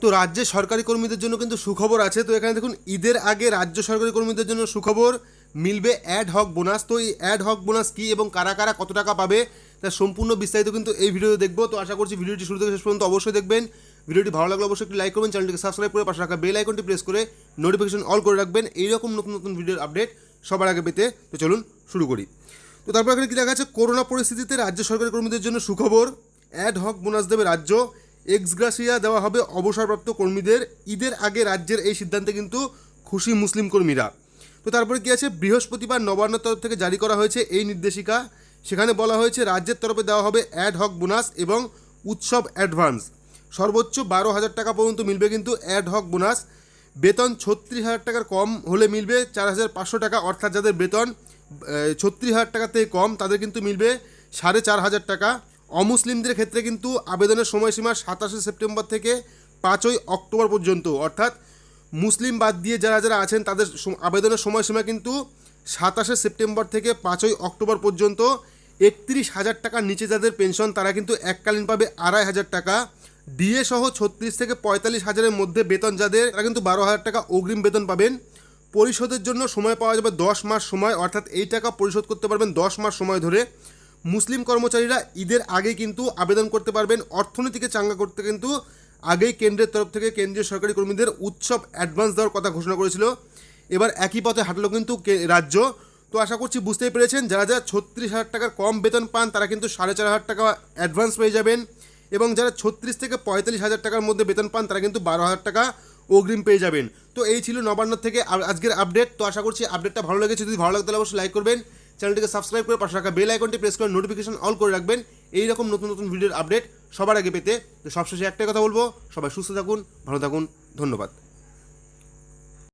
তো রাজ্যের সরকারি কর্মীদের জন্য কিন্তু সুখবর আছে। তো এখানে দেখুন, ঈদের আগে রাজ্য সরকারি কর্মীদের জন্য সুখবর, মিলবে অ্যাড হক বোনাস। তো এই অ্যাড হক বোনাস কী এবং কারা কারা কত টাকা পাবে তার সম্পূর্ণ বিস্তারিত কিন্তু এই ভিডিওতে দেখবো। তো আশা করছি ভিডিওটি শুরু থেকে শেষ পর্যন্ত অবশ্যই দেখবেন। ভিডিওটি ভালো লাগলে অবশ্যই একটি লাইক করবেন, চ্যানেলটিকে সাবস্ক্রাইব করে পাশে রাখা বেল আইকনটি প্রেস করে নোটিফিকেশন অল করে রাখবেন এইরকম নতুন নতুন ভিডিওর আপডেট সবার আগে পেতে। তো চলুন শুরু করি। তো তারপর এখানে কী দেখা যাচ্ছে, করোনা পরিস্থিতিতে রাজ্য সরকারি কর্মীদের জন্য সুখবর, অ্যাড হক বোনাস দেবে রাজ্য, এক্সগ্রাসিয়া দেওয়া হবে অবসরপ্রাপ্ত কর্মীদের। ঈদের আগে রাজ্যের এই সিদ্ধান্তে কিন্তু খুশি মুসলিম কর্মীরা। তো তারপরে কী আছে, বৃহস্পতিবার নবান্নের তরফ থেকে জারি করা হয়েছে এই নির্দেশিকা। সেখানে বলা হয়েছে রাজ্যের তরফে দেওয়া হবে অ্যাড হক বোনাস এবং উৎসব অ্যাডভান্স। সর্বোচ্চ 12,000 টাকা পর্যন্ত মিলবে কিন্তু অ্যাড হক বোনাস। বেতন 36,000 টাকার কম হলে মিলবে 4,500 টাকা, অর্থাৎ যাদের বেতন 36,000 টাকা থেকে কম তাদের কিন্তু মিলবে 4,500 টাকা। অমুসলিমদের ক্ষেত্রে কিন্তু আবেদনের সময়সীমা 27 সেপ্টেম্বর থেকে 5 অক্টোবর পর্যন্ত, অর্থাৎ মুসলিম বাদ দিয়ে যারা যারা আছেন তাদের আবেদনের সময়সীমা কিন্তু 27 সেপ্টেম্বর থেকে 5 অক্টোবর পর্যন্ত। 31,000 টাকার নিচে যাদের পেনশন তারা কিন্তু এককালীন পাবে 2,500 টাকা। ডিএ সহ 36 থেকে 45,000-এর মধ্যে বেতন যাদের তারা কিন্তু 12,000 টাকা অগ্রিম বেতন পাবেন। পরিশোধের জন্য সময় পাওয়া যাবে 10 মাস সময়, অর্থাৎ এই টাকা পরিশোধ করতে পারবেন 10 মাস সময় ধরে। মুসলিম কর্মচারীরা ঈদের আগে কিন্তু আবেদন করতে পারবেন। অর্থনীতিকে চাঙ্গা করতে কিন্তু আগেই কেন্দ্রের তরফ থেকে কেন্দ্রীয় সরকারি কর্মীদের উৎসব অ্যাডভান্স দেওয়ার কথা ঘোষণা করেছিল। এবার একই পথে হাঁটলো কিন্তু রাজ্য। তো আশা করছি বুঝতেই পেরেছেন, যারা যারা 36,000 টাকার কম বেতন পান তারা কিন্তু 4,500 টাকা অ্যাডভান্স পেয়ে যাবেন, এবং যারা 36 থেকে 45,000 টাকার মধ্যে বেতন পান তারা কিন্তু 12,000 টাকা অগ্রিম পেয়ে যাবেন। তো এই ছিল নবান্ন থেকে আজকের আপডেট। তো আশা করছি আপডেটটা ভালো লেগেছে। যদি ভালো লাগে তাহলে অবশ্যই লাইক করবেন, চ্যানেলটিকে সাবস্ক্রাইব করে পাশে রাখা বেল আইকনটি প্রেস করে নোটিফিকেশন অল করে রাখবেন এইরকম নতুন নতুন ভিডিওর আপডেট সবার আগে পেতে। তো সবশেষে একটাই কথা বলবো, সবাই সুস্থ থাকুন, ভালো থাকুন, ধন্যবাদ।